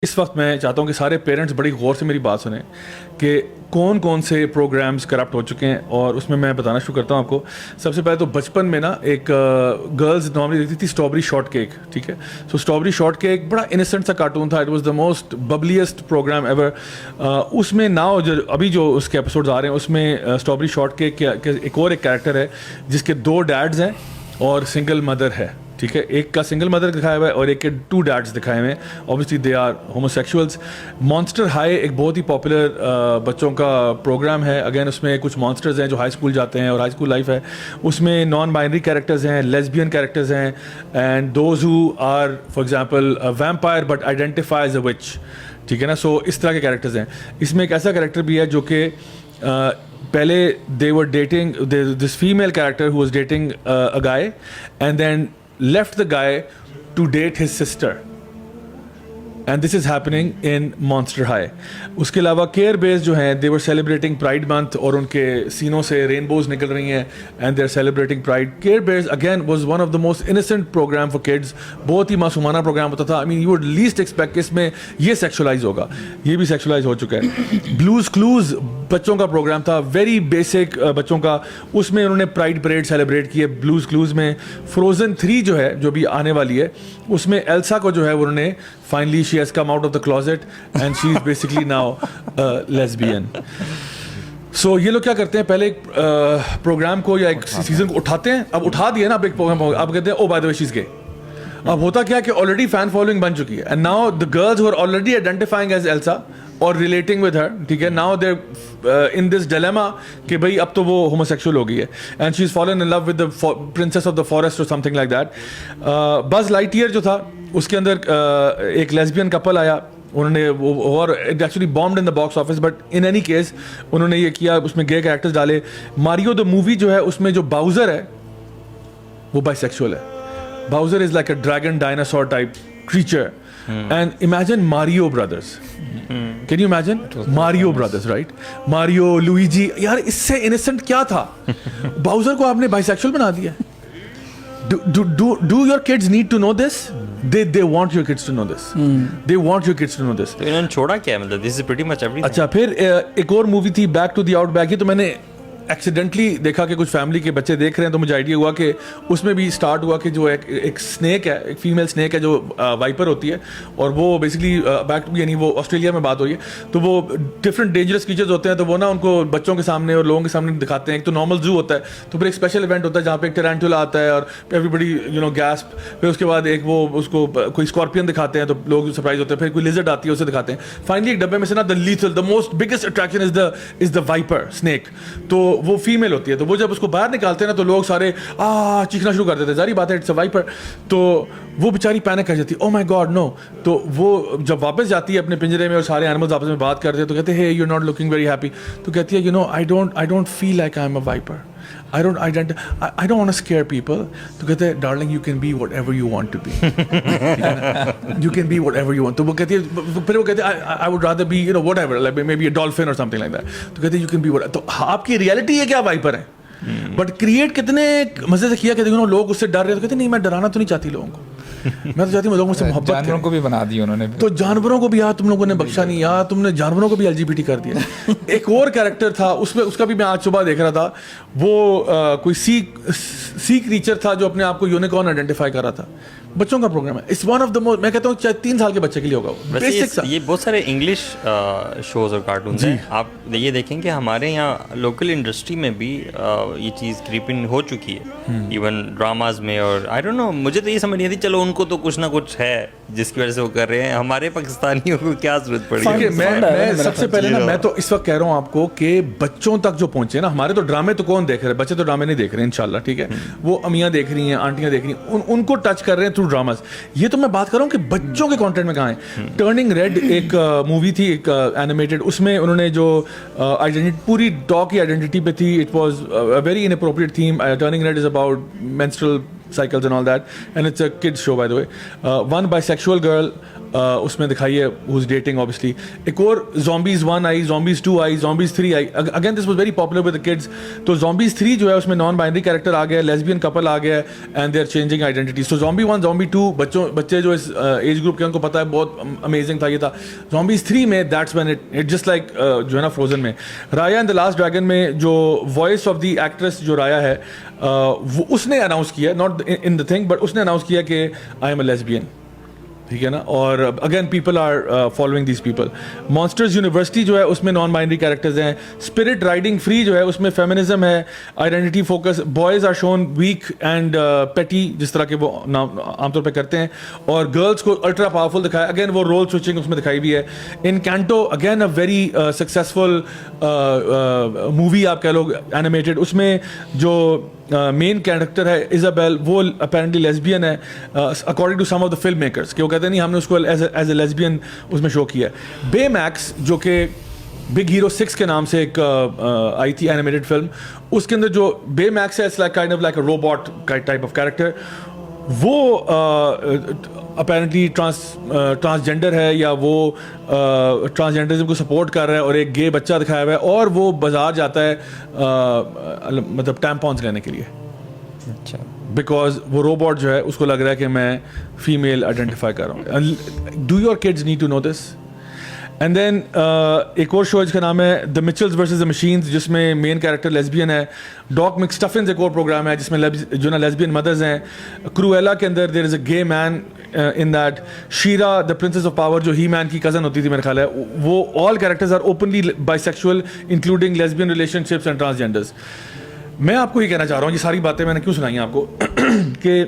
इस वक्त मैं चाहता हूँ कि सारे पेरेंट्स बड़ी गौर से मेरी बात सुने कि कौन कौन से प्रोग्राम्स करप्ट हो चुके हैं, और उसमें मैं बताना शुरू करता हूँ आपको। सबसे पहले तो बचपन में ना एक गर्ल्स नॉर्मली देखती थी स्ट्रॉबेरी शॉर्ट केक, ठीक है। सो स्ट्रॉबेरी शॉर्ट केक बड़ा इनोसेंट सा कार्टून था, it was the most bubbliest programme ever. उसमें नाउ जो अभी जो उसके एपिसोड्स आ रहे हैं उसमें स्ट्रॉबेरी शॉर्ट केक के एक कैरेक्टर है जिसके 2 डैड्स हैं और सिंगल मदर है, ठीक है। एक का सिंगल मदर दिखाया हुआ है और एक के 2 डैड्स दिखाए हुए हैं। Obviously they are homosexuals. Monster high एक बहुत ही पॉपुलर बच्चों का प्रोग्राम है। अगेन उसमें कुछ मॉन्स्टर्स हैं जो हाई स्कूल जाते हैं और हाई स्कूल लाइफ है। उसमें नॉन बाइनरी कैरेक्टर्स हैं, लेस्बियन कैरेक्टर्स हैं, and those who are for example vampire but identify as a witch, ठीक है ना। सो इस तरह के कैरेक्टर्स हैं। इसमें एक ऐसा कैरेक्टर भी है जो कि पहले they were dating, this female character who was dating a guy and then left the guy to date his sister, and this is happening in Monster High. उसके अलावा केयर बेस जो हैं they were celebrating Pride Month और उनके सीनों से rainbows निकल रही हैं and they're celebrating Pride. Care Bears again was one of the most innocent program for kids. बहुत ही मासूमाना प्रोग्राम होता था. I mean you would least expect कि इसमें ये सेक्सुअलाइज होगा, ये भी सेक्सुअलाइज हो चुका है. Blues Clues बच्चों का प्रोग्राम था, वेरी बेसिक बच्चों का. उसमें उन्होंने प्राइड परेड सेलिब्रेट की है. ब्लूज क्लूज में फ्रोजन 3 जो है जो भी आने वाली है उसमें एल्सा को जो है उन्होंने finally she has come out of the closet and she is basically now lesbian. So ये लोग क्या करते हैं, पहले एक प्रोग्राम को या एक सीजन को उठाते हैं. अब उठा दिया ना, अब एक प्रोग्राम अब कहते हैं oh by the way she is gay. अब होता क्या कि ऑलरेडी फैन फॉलोइंग बन चुकी है and now the girls who are already identifying as Elsa और रिलेटिंग विद हर, ठीक है, now they in this dilemma कि भाई अब तो वो होमोसेक्सुअल हो गई है and she is fallen in love with the princess of the forest और something like that. Buzz Lightyear जो था उसके अंदर एक लेस्बियन कपल आया, उन्होंने वो और actually bombed in the box office, but in any case उन्होंने ये किया, उसमें गे कैरेक्टर्स डाले. मारियो द मूवी जो है उसमें जो बाउजर है वो बाइसेक्सुअल है. Bowser is like a dragon dinosaur type creature. And imagine Mario Brothers. Can you imagine? Mario Brothers, right? Mario, Luigi. यार इससे innocent क्या था? बाउजर को आपने bisexual बना दिया. Do your kids need to know this? They want your kids to know this. They want your kids to know this. तो इन्होंने छोड़ा क्या, मतलब this is pretty much everything. अच्छा, फिर एक और मूवी थी बैक टू द आउटबैक. ये तो मैंने एक्सीडेंटली देखा कि कुछ फैमिली के बच्चे देख रहे हैं तो मुझे आइडिया हुआ कि उसमें भी स्टार्ट हुआ कि जो एक स्नेक है, एक फीमेल स्नेक है जो वाइपर होती है और वो बेसिकली बैक यानी वो ऑस्ट्रेलिया में बात हुई है तो वो डिफरेंट डेंजरस क्रीचर्स होते हैं तो वो ना उनको बच्चों के सामने और लोगों के सामने दिखाते हैं. एक तो नॉर्मल जू होता है, तो फिर एक स्पेशल इवेंट होता है जहाँ पे एक टेरेंटुला आता है और एवरीबडी गैस्प. फिर उसके बाद एक वो उसको कोई स्कॉर्पियन दिखाते हैं तो लोग सरप्राइज होते हैं. फिर कोई लिजर्ड आती है उसे दिखाते हैं. फाइनली एक डब्बे में से ना the lethal, the most biggest attraction is the viper snake. तो वो फीमेल होती है, तो वो जब उसको बाहर निकालते हैं ना तो लोग सारे चीखना शुरू कर देते हैं. जारी बात है, इट्स अ वाइपर. तो वो बेचारी पैनिक कर जाती है, ओह माय गॉड नो. तो वो जब वापस जाती है अपने पिंजरे में और सारे एनिमल्स आपस में बात करते हैं तो कहते हैं hey you are not looking very happy. तो कहती है I don't feel like I am a viper. I don't want to scare people. तो कहते हैं darling you can be whatever you want to be. You can be whatever you want. तो वो कहती है, फिर वो कहते हैं I would rather be whatever, like maybe a dolphin or something like that. तो कहते हैं you can be whatever. तो आपकी रियलिटी है क्या वाइपर है, बट क्रिएट कितने मजे से किया कि देखो लोग उससे डर रहे. तो कहते नहीं, मैं डराना तो नहीं चाहती लोगों को. मैं तो चाहती हूँ लोग मुझसे मोहब्बत करें. जानवरों को भी बना दिया उन्होंने. तो जानवरों को भी यार तुम लोगों ने बख्शा नहीं यार, तुमने जानवरों को भी LGBT कर दिया. एक और कैरेक्टर था उसमें, उसका भी मैं आज सुबह देख रहा था. वो कोई सी क्रीचर था जो अपने आप को यूनिकॉर्न आइडेंटिफाई कर रहा था. बच्चों का प्रोग्राम है. It's one of the most, मैं कहता हूँ चाहे 3 साल के बच्चे के लिए होगा वो. बेसिक ये बहुत सारे इंग्लिश शोज और कार्टून हैं. आप ये देखेंगे हमारे यहाँ लोकल इंडस्ट्री में भी ये चीज़ क्रीपिंग हो चुकी है, इवन ड्रामाज में. और आई डोंट नो, मुझे तो ये समझ नहीं आती. चलो उनको तो कुछ ना कुछ है जिसकी वजह से वो कर रहे हैं, हमारे पाकिस्तानियों को क्या जरूरत पड़ी. मैं सबसे पहले ना, मैं तो इस वक्त कह रहा हूँ आपको कि बच्चों तक जो पहुंचे ना, हमारे तो ड्रामे तो कौन देख रहे हैं, बच्चे तो ड्रामे नहीं देख रहे हैं इंशाल्लाह, ठीक है. वो अम्मियाँ देख रही हैं, आंटियाँ देख रही हैं, उनको टच कर रहे हैं थ्रू ड्रामास. ये तो मैं बात कर रहा हूँ कि बच्चों के कंटेंट में कहाँ है. टर्निंग रेड एक मूवी थी, एक एनिमेटेड, उसमें उन्होंने जो आइडेंटिटी पूरी डॉग की आइडेंटिटी पे थी. It was a very inappropriate theme. Turning red is about menstrual cycles and all that, and it's a kids show by the way. One bisexual girl उसमें दिखाई है, हु इज डेटिंग ऑब्वियसली। एक और Zombies 1 I, Zombies 2 I, Zombies 3 I, again this was very popular with the kids. तो Zombies 3 जो है उसमें non binary character आ गया, लेस्बियन कपल आ गया and they are changing identity. So Zombie 1, Zombie 2 बच्चे जो इस एज ग्रुप के उनको पता है बहुत अमेजिंग था ये था। Zombies 3 में that's when it just like जो है ना फ्रोजन में राया एंड द लास्ट ड्रैगन में जो वॉइस ऑफ द एक्ट्रेस जो राया है वो उसने अनाउंस किया, not in the thing but उसने अनाउंस किया कि आई एम अ लेस्बियन, ठीक है ना। और again people are following these people. Monsters university जो है उसमें नॉन बाइनरी कैरेक्टर्स हैं। स्पिरिट राइडिंग फ्री जो है उसमें फेमिनिज्म है, identity focus, boys are shown weak and petty जिस तरह के वो आमतौर पे करते हैं, और गर्ल्स को अल्ट्रा पावरफुल दिखाया, अगेन वो रोल स्विचिंग उसमें दिखाई भी है। Encanto again a very successful movie आप कह लो एनिमेटेड, उसमें जो मेन कैरेक्टर है इजाबेल, वो अपेरेंटली लेस्बियन है according to some of the film makers, कि वो कहते हैं नहीं हमने उसको एज ए लेस्बियन उसमें शो किया है। बेमैक्स जो कि बिग हीरो 6 के नाम से एक आई थी एनिमेटेड फिल्म, उसके अंदर जो बेमैक्स है it's like kind of like a robot type of character, वो अपेरेंटली ट्रांसजेंडर है या वो ट्रांसजेंडरिज्म को सपोर्ट कर रहा है, और एक गे बच्चा दिखाया हुआ है, और वो बाजार जाता है मतलब टैम्पॉन्स लेने के लिए। अच्छा, बिकॉज वो रोबोट जो है उसको लग रहा है कि मैं फीमेल आइडेंटिफाई कर रहा हूँ। Do your kids need to know this? And then एक और शो जिसका नाम है the Mitchells versus the machines, जिसमें मेन कैरेक्टर लेस्बियन है। डॉक McStuffins एक और प्रोग्राम है जिसमें जो ना लेस्बियन मदर्स हैं। क्रूएला के अंदर there is a gay man in that. She Ra the princess of power जो ही मैन की कज़न होती थी मेरे ख्याल है, वो all characters are openly bisexual including lesbian relationships and transgenders. मैं आपको ये कहना चाह रहा हूँ, ये सारी बातें मैंने क्यों सुनाई हैं आपको कि